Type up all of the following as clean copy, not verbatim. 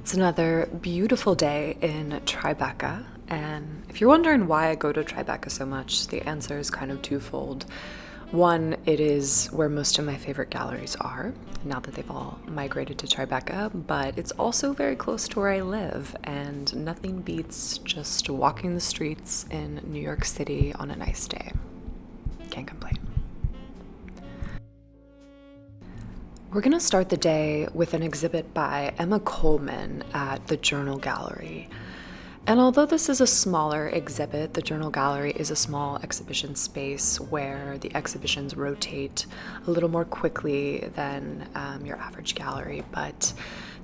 It's another beautiful day in Tribeca, and if you're wondering why I go to Tribeca so much, the answer is kind of twofold. One, it is where most of my favorite galleries are, now that they've all migrated to Tribeca, but it's also very close to where I live, and nothing beats just walking the streets in New York City on a nice day. Can't complain. We're going to start the day with an exhibit by Emma Kohlmann at the Journal Gallery. And although this is a smaller exhibit, the Journal Gallery is a small exhibition space where the exhibitions rotate a little more quickly than your average gallery. But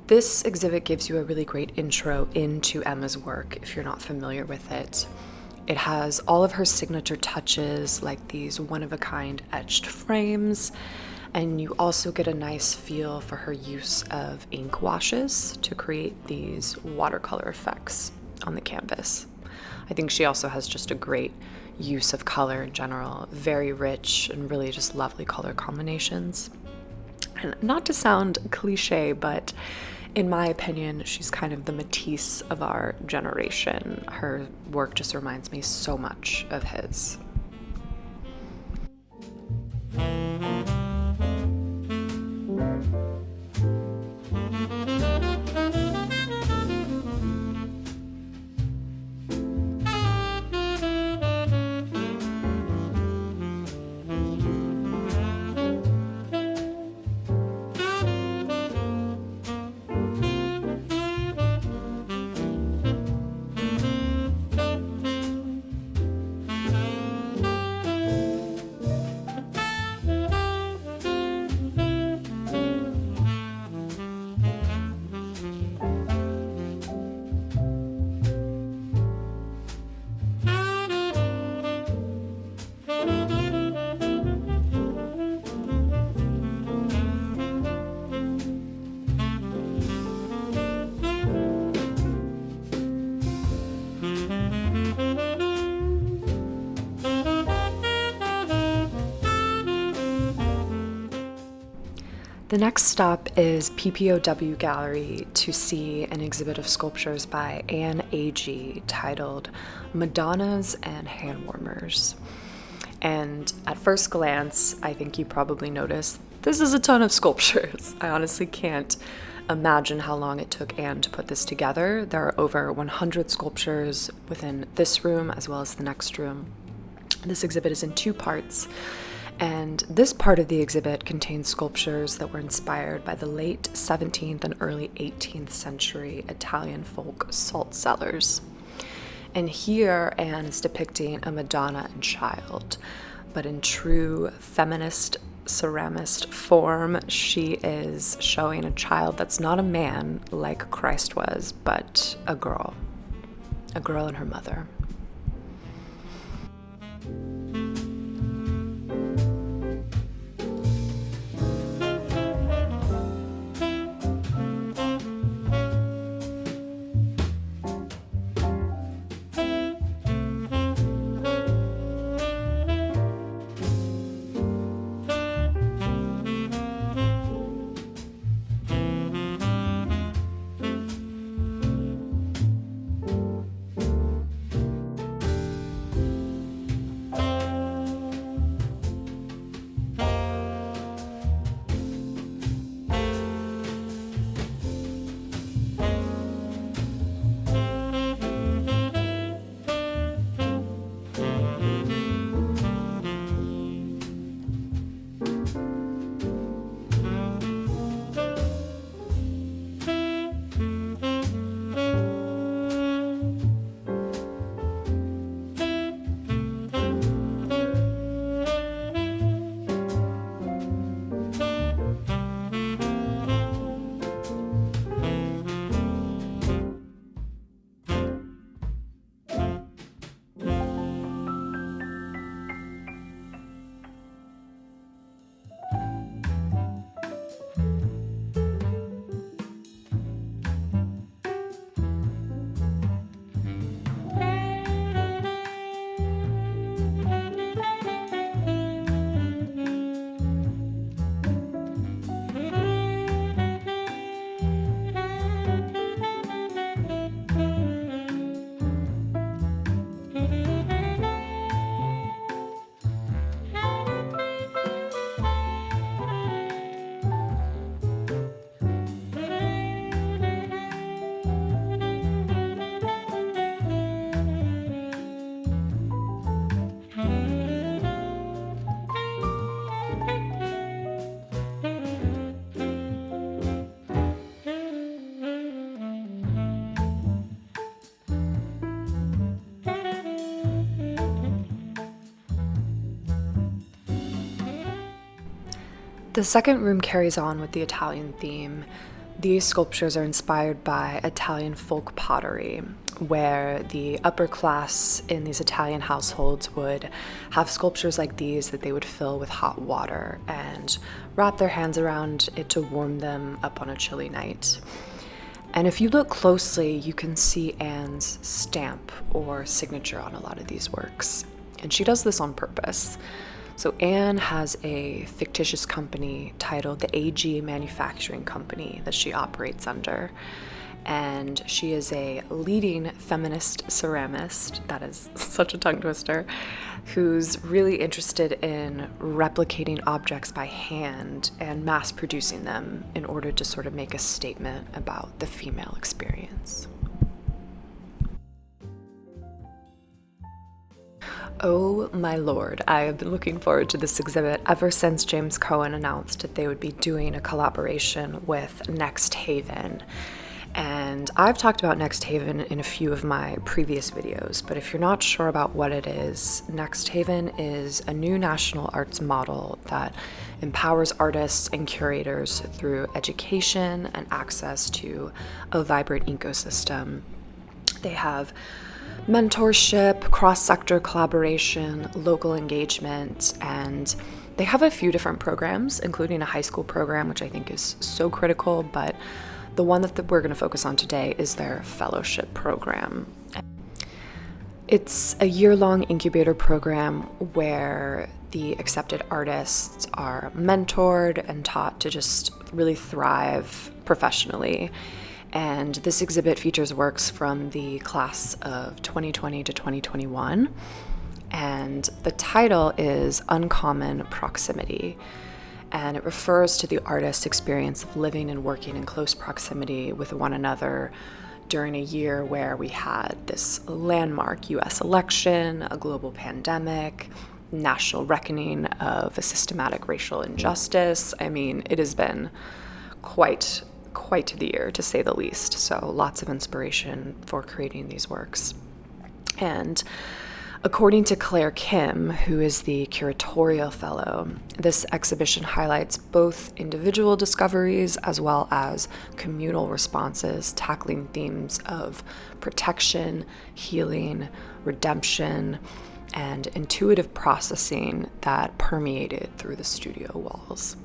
this exhibit gives you a really great intro into Emma's work if you're not familiar with it. It has all of her signature touches, like these one-of-a-kind etched frames, and you also get a nice feel for her use of ink washes to create these watercolor effects on the canvas. I think she also has just a great use of color in general, very rich and really just lovely color combinations. And not to sound cliche, but in my opinion, she's kind of the Matisse of our generation. Her work just reminds me so much of his. The next stop is P.P.O.W. Gallery to see an exhibit of sculptures by Agee titled Madonnas and Hand Warmers. And at first glance, I think you probably noticed this is a ton of sculptures. I honestly can't imagine how long it took Anne to put this together. There are over 100 sculptures within this room as well as the next room. This exhibit is in two parts. And this part of the exhibit contains sculptures that were inspired by the late 17th and early 18th century Italian folk salt cellars. And here Anne is depicting a Madonna and Child, but in true feminist ceramist form, she is showing a child that's not a man like Christ was, but a girl and her mother. The second room carries on with the Italian theme. These sculptures are inspired by Italian folk pottery, where the upper class in these Italian households would have sculptures like these that they would fill with hot water and wrap their hands around it to warm them up on a chilly night. And if you look closely, you can see Anne's stamp or signature on a lot of these works. And she does this on purpose. So Anne has a fictitious company titled the Agee Manufacturing Company that she operates under. And she is a leading feminist ceramist, that is such a tongue twister, who's really interested in replicating objects by hand and mass producing them in order to sort of make a statement about the female experience. Oh my lord, I have been looking forward to this exhibit ever since James Cohan announced that they would be doing a collaboration with NXTHVN. And I've talked about NXTHVN in a few of my previous videos, but if you're not sure about what it is, NXTHVN is a new national arts model that empowers artists and curators through education and access to a vibrant ecosystem. They have mentorship, cross-sector collaboration, local engagement, and they have a few different programs, including a high school program, which I think is so critical, but the one that we're going to focus on today is their fellowship program. It's a year-long incubator program where the accepted artists are mentored and taught to just really thrive professionally. And this exhibit features works from the class of 2020 to 2021. And the title is Uncommon Proximity. And it refers to the artist's experience of living and working in close proximity with one another during a year where we had this landmark US election, a global pandemic, national reckoning of a systematic racial injustice. I mean, it has been quite the year, to say the least. So lots of inspiration for creating these works. And according to Claire Kim, who is the curatorial fellow, this exhibition highlights both individual discoveries as well as communal responses, tackling themes of protection, healing, redemption, and intuitive processing that permeated through the studio walls.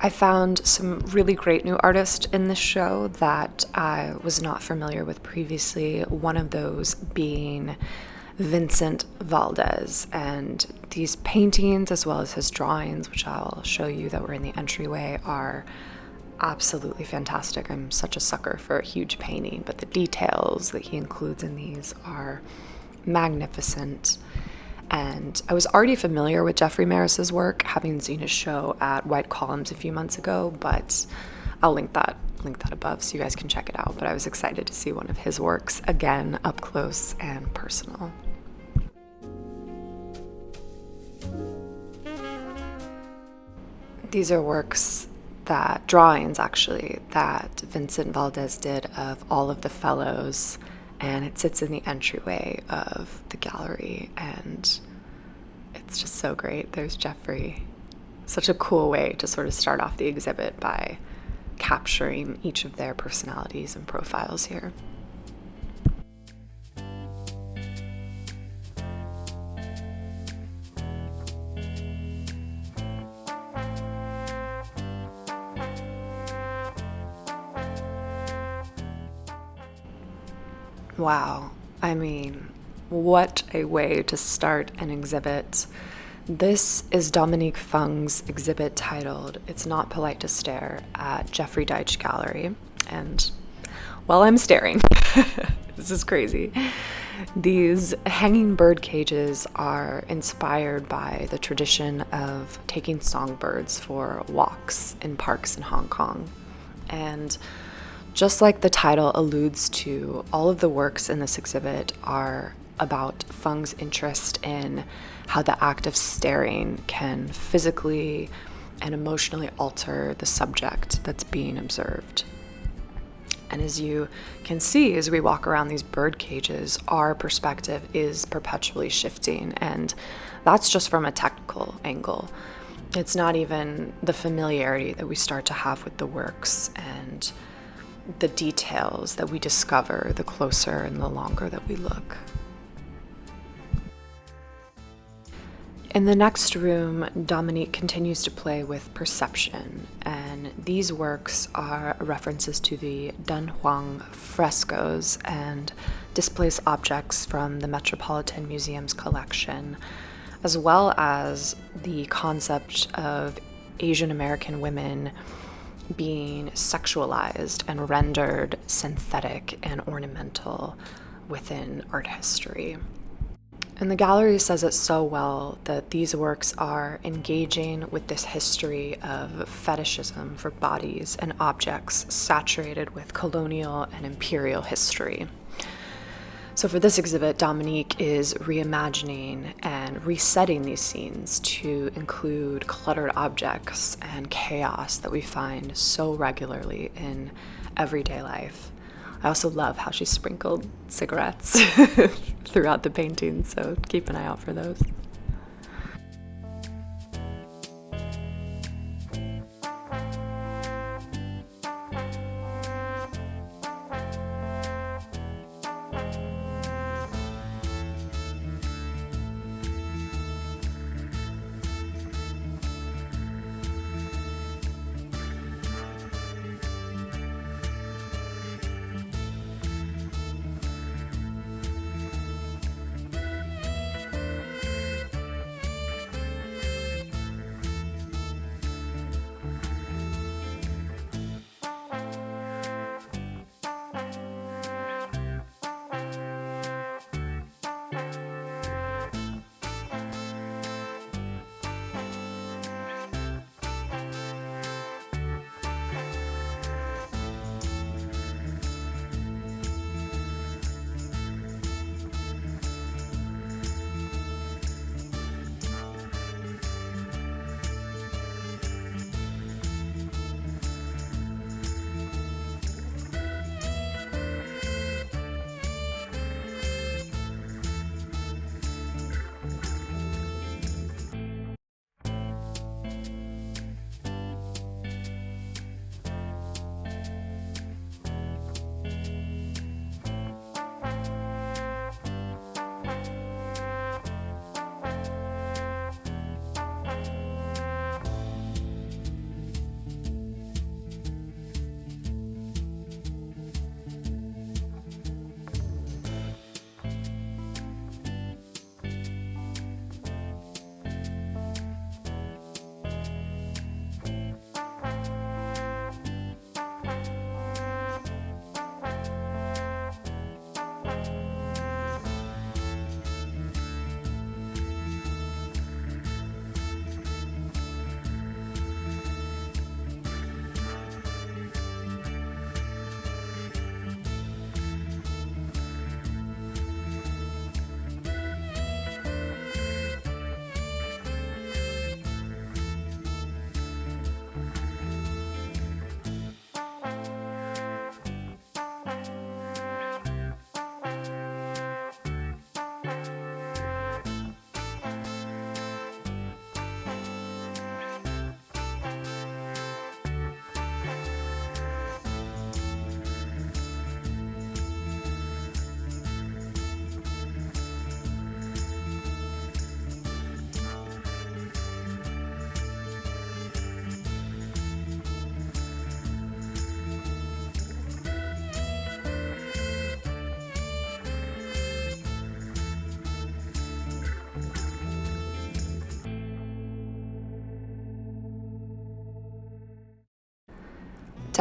I found some really great new artists in this show that I was not familiar with previously, one of those being Vincent Valdez. And these paintings, as well as his drawings, which I'll show you that were in the entryway, are absolutely fantastic. I'm such a sucker for a huge painting, but the details that he includes in these are magnificent. And I was already familiar with Jeffrey Maris's work, having seen his show at White Columns a few months ago, but I'll link that above so you guys can check it out. But I was excited to see one of his works again, up close and personal. These are drawings actually, that Vincent Valdez did of all of the fellows, and it sits in the entryway of the gallery, and it's just so great. There's Jeffrey. Such a cool way to sort of start off the exhibit by capturing each of their personalities and profiles here. Wow, I mean, what a way to start an exhibit. This is Dominique Fung's exhibit titled "It's Not Polite to Stare" at Jeffrey Deitch Gallery. And while I'm staring, this is crazy. These hanging bird cages are inspired by the tradition of taking songbirds for walks in parks in Hong Kong. And just like the title alludes to, all of the works in this exhibit are about Fung's interest in how the act of staring can physically and emotionally alter the subject that's being observed. And as you can see, as we walk around these bird cages, our perspective is perpetually shifting, and that's just from a technical angle. It's not even the familiarity that we start to have with the works and the details that we discover the closer and the longer that we look. In the next room, Dominique continues to play with perception, and these works are references to the Dunhuang frescoes and displays objects from the Metropolitan Museum's collection, as well as the concept of Asian American women being sexualized and rendered synthetic and ornamental within art history. And the gallery says it so well that these works are engaging with this history of fetishism for bodies and objects saturated with colonial and imperial history. So for this exhibit, Dominique is reimagining and resetting these scenes to include cluttered objects and chaos that we find so regularly in everyday life. I also love how she sprinkled cigarettes throughout the painting, so keep an eye out for those.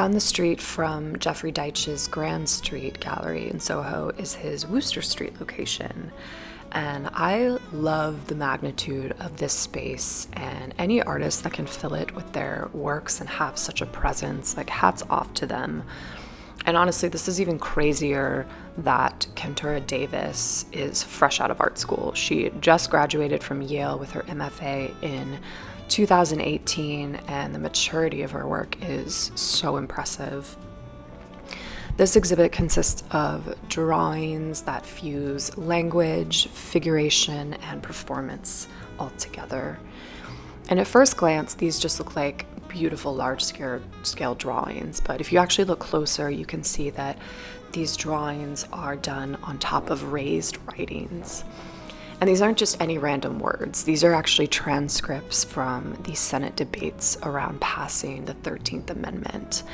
Down the street from Jeffrey Deitch's Grand Street Gallery in Soho is his Wooster Street location. And I love the magnitude of this space, and any artist that can fill it with their works and have such a presence, like, hats off to them. And honestly, this is even crazier that Kenturah Davis is fresh out of art school. She just graduated from Yale with her MFA in 2018, and the maturity of her work is so impressive. This exhibit consists of drawings that fuse language, figuration, and performance all together. And at first glance, these just look like beautiful large-scale drawings, but if you actually look closer, you can see that these drawings are done on top of raised writings. And these aren't just any random words. These are actually transcripts from the Senate debates around passing the 13th Amendment.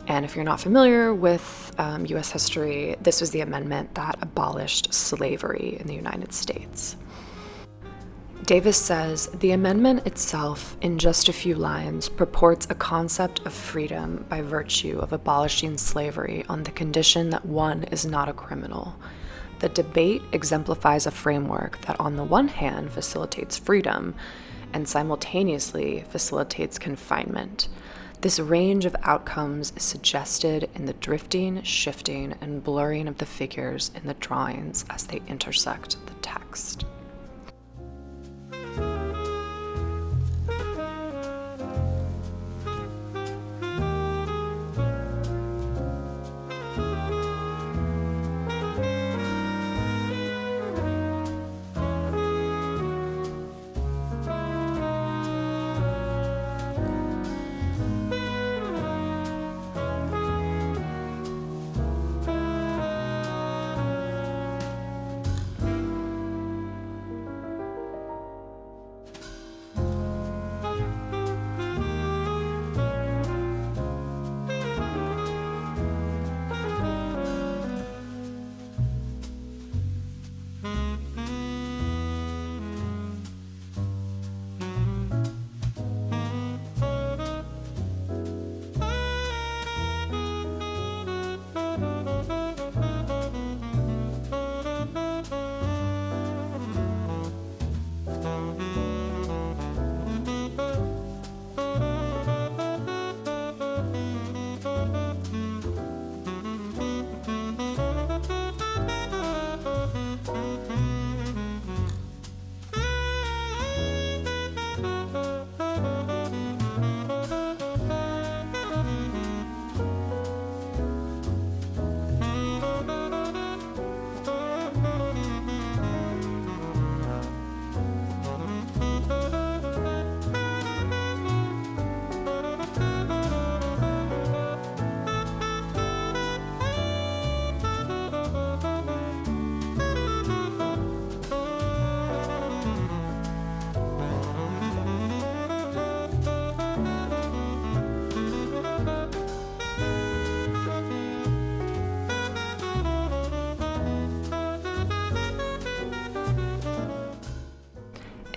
And if you're not familiar with U.S. history, this was the amendment that abolished slavery in the United States. Davis says, "The amendment itself, in just a few lines, purports a concept of freedom by virtue of abolishing slavery on the condition that one is not a criminal. The debate exemplifies a framework that on the one hand facilitates freedom and simultaneously facilitates confinement. This range of outcomes is suggested in the drifting, shifting, and blurring of the figures in the drawings as they intersect the text."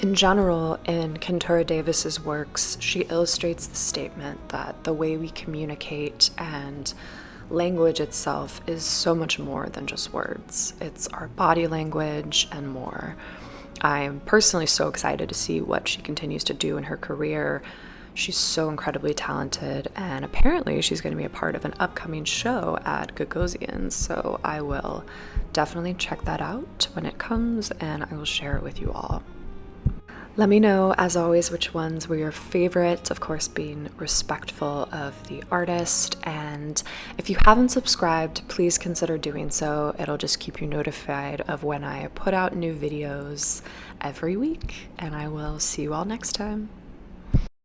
In general, in Kenturah Davis's works, she illustrates the statement that the way we communicate and language itself is so much more than just words. It's our body language and more. I'm personally so excited to see what she continues to do in her career. She's so incredibly talented, and apparently she's going to be a part of an upcoming show at Gagosian's, so I will definitely check that out when it comes, and I will share it with you all. Let me know, as always, which ones were your favorite, of course being respectful of the artist, and if you haven't subscribed, please consider doing so. It'll just keep you notified of when I put out new videos every week, and I will see you all next time.